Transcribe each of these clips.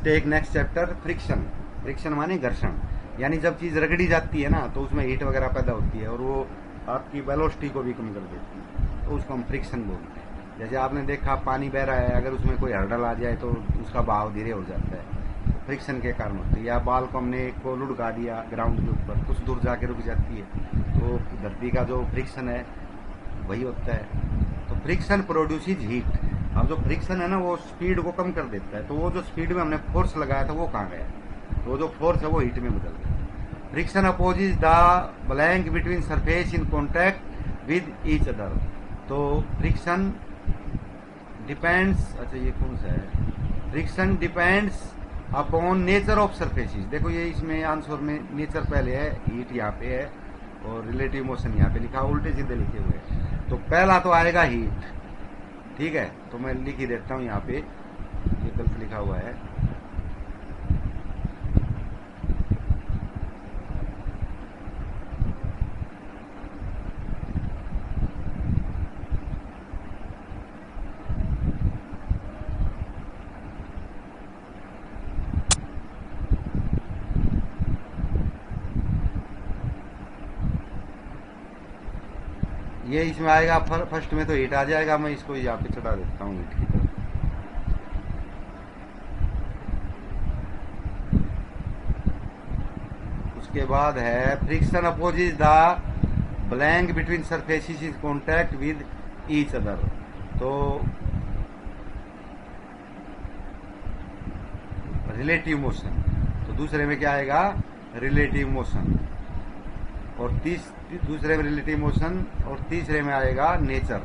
Take next chapter friction. Friction माने घर्षण, यानी जब चीज रगड़ी जाती है ना तो उसमें हीट वगैरह पैदा होती है और वो आपकी वेलोसिटी को भी कम कर देती है, तो उसको हम फ्रिक्शन बोलते हैं। जैसे आपने देखा पानी बह रहा है, अगर उसमें कोई हर्डल आ जाए तो उसका बहाव धीरे हो जाता है, तो फ्रिक्शन के कारण होती है। या बाल को हमने एक को लुढ़का दिया ग्राउंड के ऊपर, कुछ दूर जाके रुक जाती है, तो धरती का जो फ्रिक्शन है वही होता है। तो फ्रिक्शन प्रोड्यूसेज हीट। अब जो फ्रिक्शन है ना वो स्पीड को कम कर देता है, तो वो जो स्पीड में हमने फोर्स लगाया था वो कहाँ गया, तो वो जो फोर्स है वो हीट में बदल गया। Friction opposes the blank between surface in contact with each other. तो फ्रिक्शन डिपेंड्स, अच्छा ये कौन सा है, friction depends upon nature of surfaces. देखो ये इसमें आंसर में नेचर पहले है, हीट यहाँ पे है और रिलेटिव मोशन यहाँ पे लिखा, उल्टे सीधे लिखे हुए हैं। तो पहला तो आएगा हीट, ठीक है, तो मैं लिख ही देता हूँ यहाँ पे, ये गलत लिखा हुआ है। ये इसमें आएगा फर्स्ट में तो हीट आ जाएगा, मैं इसको यहाँ पे चढ़ा देता हूँ हीट की तरफ। उसके बाद है friction opposes the blank between surfaces is contact with each other. तो रिलेटिव मोशन, तो दूसरे में क्या आएगा, रिलेटिव मोशन, और दूसरे में रिलेटिव मोशन, और तीसरे में आएगा नेचर।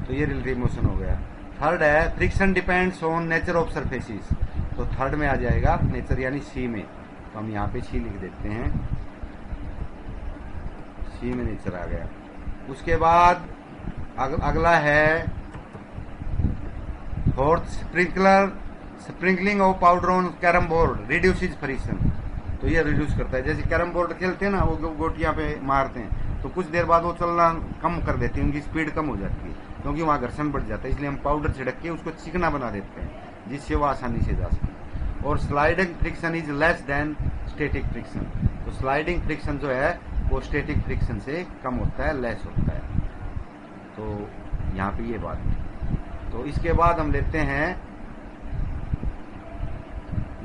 तो ये रिलेटिव मोशन हो गया। थर्ड है friction depends on nature of surfaces, तो थर्ड में आ जाएगा नेचर, यानी सी में। तो हम यहाँ पे सी लिख देते हैं, सी में नेचर आ गया। उसके बाद अगला है fourth, sprinkling of powder on carrom board reduces friction. तो ये रिड्यूस करता है, जैसे कैरम बोर्ड खेलते हैं ना, वो गोटियां पे मारते हैं तो कुछ देर बाद वो चलना कम कर देती है, उनकी स्पीड कम हो जाती है क्योंकि वहाँ घर्षण बढ़ जाता है। इसलिए हम पाउडर छिड़क के उसको चिकना बना देते हैं जिससे वो आसानी से जा सके। और sliding friction is less than static friction. तो स्लाइडिंग फ्रिक्शन जो है वो स्टैटिक फ्रिक्शन से कम होता है, लेस होता है। तो यहाँ पे ये बात है। तो इसके बाद हम लेते हैं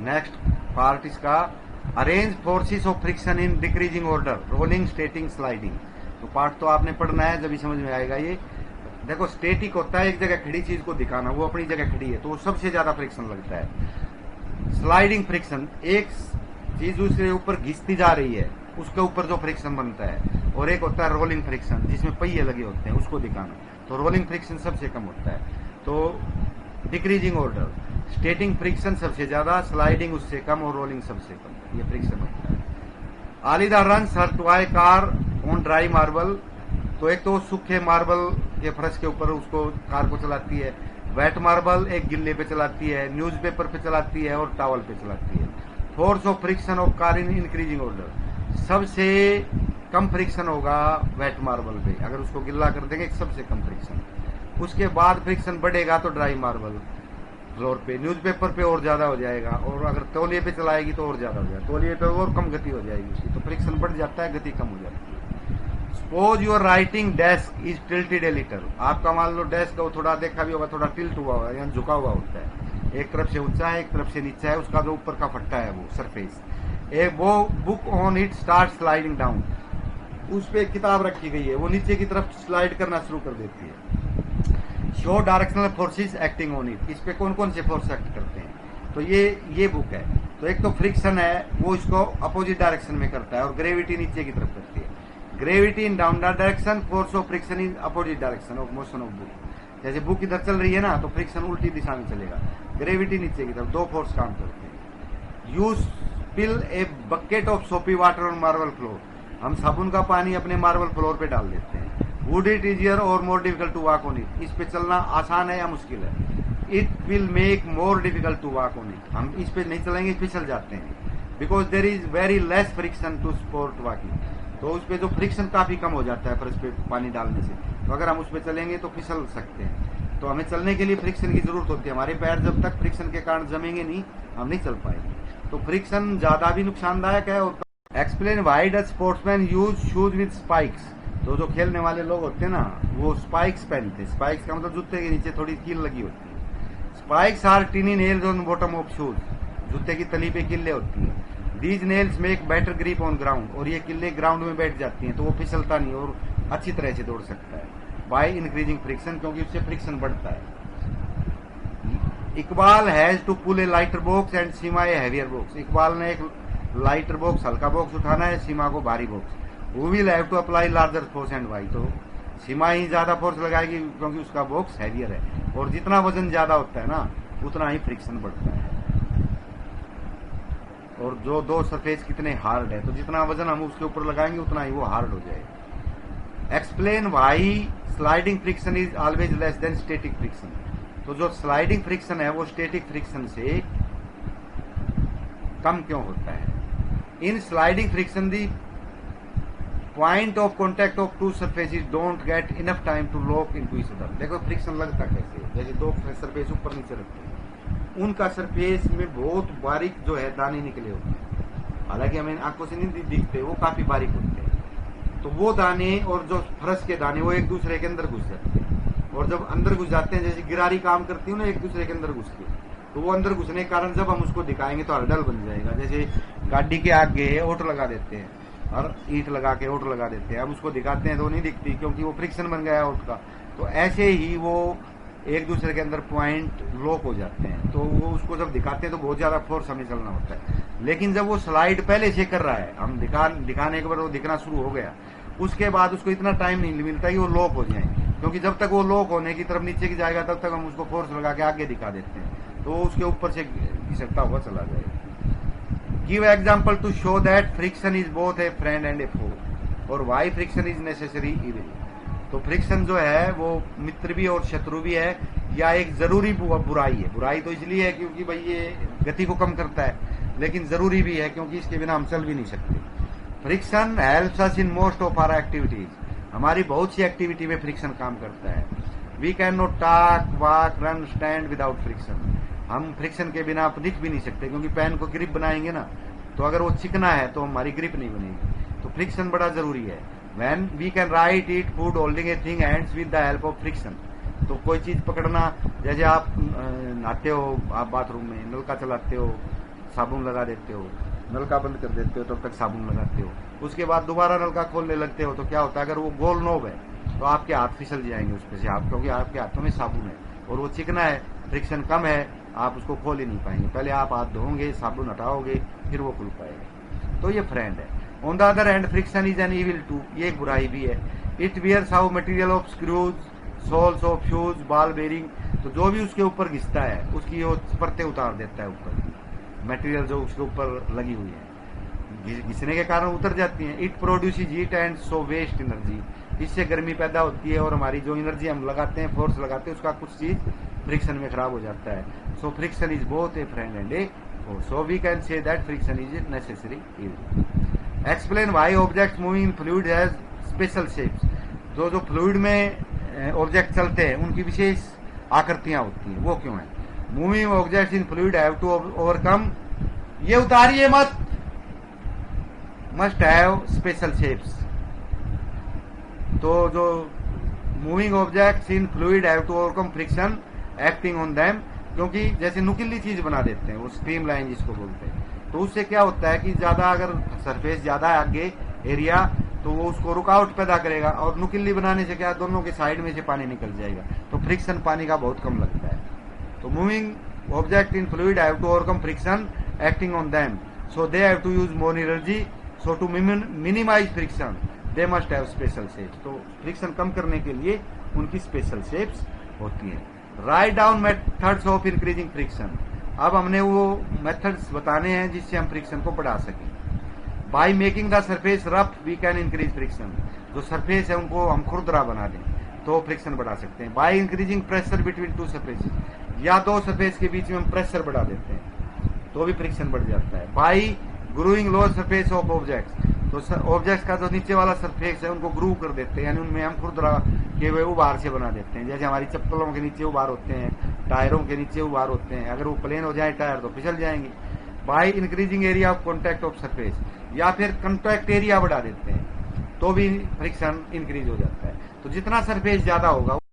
नेक्स्ट पार्ट इसका, arrange forces of friction in decreasing order, rolling, static, sliding. तो पार्ट तो आपने पढ़ना है, जब समझ में आएगा ये। देखो स्टैटिक होता है एक जगह खड़ी चीज को दिखाना, वो अपनी जगह खड़ी है तो वो सबसे ज्यादा फ्रिक्शन लगता है। स्लाइडिंग फ्रिक्शन, एक चीज दूसरे ऊपर घिसती जा रही है उसके ऊपर जो फ्रिक्शन बनता है। और एक होता है रोलिंग फ्रिक्शन जिसमें पहिए लगे होते हैं, उसको दिखाना। तो रोलिंग फ्रिक्शन सबसे कम होता है। तो डिक्रीजिंग ऑर्डर, स्टैटिक फ्रिक्शन सबसे ज्यादा, स्लाइडिंग उससे कम और रोलिंग सबसे कम, ये फ्रिक्शन होता है। Alida runs her toy car on dry marble. तो एक तो सूखे मार्बल के फर्श के ऊपर उसको कार को चलाती है, वेट मार्बल एक गिल्ले पे चलाती है, न्यूज़पेपर पे चलाती है और टॉवल पे चलाती है। Force of friction of car in increasing order, सबसे कम फ्रिक्शन होगा वेट मार्बल पे, अगर उसको गिल्ला कर देंगे सबसे कम फ्रिक्शन। उसके बाद फ्रिक्शन बढ़ेगा तो ड्राई मार्बल फ्लोर पे, न्यूज़पेपर पे और ज्यादा हो जाएगा, और अगर तौलिए पे चलाएगी तो और ज्यादा हो जाएगा, तौलिए पे और कम गति हो जाएगी उसकी, तो फ्रिक्शन बढ़ जाता है, गति कम हो जाती है। Suppose your writing desk is tilted a little. आपका मान लो डेस्क को थोड़ा देखा भी होगा, थोड़ा टिल्ट हुआ हुआ है, यहाँ झुका हुआ होता है, एक तरफ से ऊंचा है एक तरफ से नीचा है, उसका जो ऊपर का फट्टा है वो सरफेस, एक वो book on it start sliding down, उस पे किताब रखी गई है, वो नीचे की तरफ स्लाइड करना शुरू कर देती है। Show directional forces acting on it, इस पे कौन कौन से फोर्स एक्ट करते हैं, तो ये बुक है। तो एक तो फ्रिक्शन है वो इसको अपोजिट डायरेक्शन में करता है, और ग्रेविटी नीचे की तरफ करती है। Gravity in downward direction, force of friction in opposite direction of motion of book. जैसे बुक इधर चल रही है ना तो फ्रिक्शन उल्टी दिशा में चलेगा, ग्रेविटी नीचे की तरफ, दो फोर्स काम करते हैं। Use spill a bucket of सोपी वाटर ऑन मार्बल फ्लोर, हम साबुन का पानी अपने मार्बल फ्लोर पे डाल देते हैं। Would it easier or more difficult to walk on it, इस पे चलना आसान है या मुश्किल है। It will make more difficult to walk on it, हम इस पे नहीं चलेंगे, फिसल जाते हैं। Because there is very less friction to support walking, तो उस पे जो फ्रिक्शन काफी कम हो जाता है फर्श पे पानी डालने से, तो अगर हम उस पे चलेंगे तो फिसल सकते हैं। तो हमें चलने के लिए फ्रिक्शन की जरूरत होती है। हमारे पैर जब तक फ्रिक्शन के कारण जमेंगे नहीं, हम नहीं चल पाएंगे। तो फ्रिक्शन ज्यादा भी नुकसानदायक है। और explain why does sportsman use shoes with spikes. तो जो खेलने वाले लोग होते हैं ना, वो स्पाइक्स पहनते हैं। स्पाइक्स का मतलब जूते के नीचे थोड़ी कील लगी होती है। Spikes are tiny nails on bottom of shoes. जूते की तली पे किल्ले होती हैं। These nails make better grip on ground. और ये किल्ले ग्राउंड में बैठ जाती हैं, तो वो फिसलता नहीं और अच्छी तरह से दौड़ सकता है। बाय इंक्रीजिंग फ्रिक्शन, क्योंकि उससे फ्रिक्शन बढ़ता है। Iqbal has to pull a lighter box and Seema a heavier box. Iqbal ने एक लाइटर बॉक्स, हल्का बॉक्स उठाना है, सीमा को भारी बॉक्स। वो will have to apply larger force and why. तो सीमा ही ज्यादा फोर्स लगाएगी क्योंकि उसका बॉक्स हैवियर है। और जितना वजन ज्यादा होता है ना, उतना ही फ्रिक्शन बढ़ता है। और जो दो सरफेस कितने हार्ड है, तो जितना वजन हम उसके ऊपर लगाएंगे उतना ही वो हार्ड हो जाएगा। Explain why sliding friction is always less than static friction. तो जो स्लाइडिंग फ्रिक्शन है वो स्टैटिक फ्रिक्शन से कम क्यों होता है। In sliding friction the point of contact of two surfaces don't get enough time to lock into each other. देखो friction लगता कैसे, जैसे दो सरफेस ऊपर नीचे रखते हैं, उनका सरफेस में बहुत बारीक जो है दाने निकले होते हैं। हालांकि हमें आंखों से नहीं दिखते, वो काफी बारीक होते हैं। तो वो दाने और जो फरस के दाने वो एक दूसरे के अंदर घुस जाते हैं। और जब अंदर घुस जाते हैं, जैसे गिरारी काम करती है ना एक दूसरे के अंदर घुस के, तो वो अंदर घुसने के कारण जब हम उसको दिखाएंगे तो हड़ल बन जाएगा। जैसे गाड़ी के आगे ओट लगा देते हैं और ईंट लगा के ओट लगा देते हैं, अब उसको दिखाते हैं तो नहीं दिखती क्योंकि वो फ्रिक्शन बन गया ओट का। तो ऐसे ही वो एक दूसरे के अंदर पॉइंट लॉक हो जाते हैं। तो वो उसको जब दिखाते हैं तो बहुत ज्यादा फोर्स हमें चलना होता है। लेकिन जब वो स्लाइड पहले से कर रहा है, हम दिखाने के बाद वो दिखना शुरू हो गया, उसके बाद उसको इतना टाइम नहीं मिलता कि वो लॉक हो जाए। क्योंकि जब तक वो लॉक होने की तरफ नीचे की जाएगा तब तक हम उसको फोर्स लगा के आगे दिखा देते हैं, तो उसके ऊपर से घिसकता हुआ चला जाएगा। Give example to show that friction is both a friend and a foe or why friction is necessary evil. तो फ्रिक्शन जो है वो मित्र भी और शत्रु भी है, या एक जरूरी बुराई है। बुराई तो इसलिए है क्योंकि भाई ये गति को कम करता है, लेकिन जरूरी भी है क्योंकि इसके बिना हम चल भी नहीं सकते। Friction helps us in most of our activities. हमारी बहुत सी एक्टिविटी में फ्रिक्शन काम करता है। We can not talk, walk, run, stand without friction. हम फ्रिक्शन के बिना लिख भी नहीं सकते, क्योंकि पेन को ग्रिप बनाएंगे ना, तो अगर वो चिकना है तो हमारी ग्रिप नहीं बनेगी। तो फ्रिक्शन बड़ा जरूरी है। When we can write, eat food, holding a thing hands with the help of friction। तो कोई चीज पकड़ना, जैसे आप नहाते हो, आप बाथरूम में नलका चलाते हो, साबुन लगा देते हो, नलका बंद कर देते हो, तब तक साबुन लगाते हो, उसके बाद दोबारा नलका खोलने लगते हो, तो क्या होता है, अगर वो गोल नोब है तो आपके हाथ फिसल जाएंगे उस पर से, आप क्योंकि आपके हाथों में साबुन है और वो चिकना है, फ्रिक्शन कम है, आप उसको खोल ही नहीं पाएंगे। पहले आप हाथ धोओगे, साबुन हटाओगे, फिर वो खुल पाएगा। तो ये फ्रेंड है। On the other hand friction is an evil too. ये एक बुराई भी है। It wears out material of screws, soles of shoes, ball bearing. तो जो भी उसके ऊपर घिसता है उसकी वो परतें उतार देता है, ऊपर मटेरियल जो उसके ऊपर लगी हुई है घिसने के कारण उतर जाती है। It produces heat and so waste energy. इससे गर्मी पैदा होती है और हमारी जो एनर्जी हम लगाते हैं, फोर्स लगाते हैं, उसका कुछ चीज फ्रिक्शन में खराब हो जाता है। So friction is both a friend and a force. So we can say that friction is necessary evil. Explain why objects moving in fluid has special shapes. जो फ्लूइड में ऑब्जेक्ट चलते हैं उनकी विशेष आकृतियां होती हैं, वो क्यों है। Moving objects in fluid have to overcome, ये उतारिए मत, मस्ट हैव स्पेशल शेप्स। तो जो moving objects in fluid have to overcome friction acting on them, क्योंकि जैसे नुकीली चीज बना देते हैं, वो स्ट्रीम लाइन जिसको बोलते हैं, तो उससे क्या होता है कि ज्यादा अगर सरफेस ज्यादा है आगे एरिया, तो वो उसको रुकावट पैदा करेगा, और नुकीली बनाने से क्या, दोनों के साइड में से पानी निकल जाएगा, तो फ्रिक्शन पानी का बहुत कम लगता है। तो moving object in fluid have to overcome friction acting on them, so they have to use more energy, so to minimize friction they must have special shapes. तो फ्रिक्शन कम करने के लिए उनकी स्पेशल शेप्स होती हैं। Write down methods of increasing friction. अब हमने वो मेथड्स बताने हैं जिससे हम फ्रिक्शन को बढ़ा सकें। By making the surface rough we can increase friction. जो सरफेस है उनको हम खुरदरा बना दें तो फ्रिक्शन बढ़ा सकते हैं। By increasing pressure between two surfaces, या दो सरफेस के बीच में हम प्रेशर बढ़ा देते हैं तो भी फ्रिक्शन बढ़ जाता है। By grooving lower surface of objects, तो ऑब्जेक्ट्स का जो नीचे वाला सरफेस है उनको ग्रू कर देते हैं, यानी उनमें हम खुरदरा कि वे उभार से बना देते हैं। जैसे हमारी चप्पलों के नीचे उभार होते हैं, टायरों के नीचे उभार होते हैं, अगर वो प्लेन हो जाए टायर तो फिसल जाएंगे। By increasing area of contact of surface, या फिर कॉन्टैक्ट एरिया बढ़ा देते हैं तो भी फ्रिक्शन इंक्रीज हो जाता है। तो जितना सरफेस ज्यादा होगा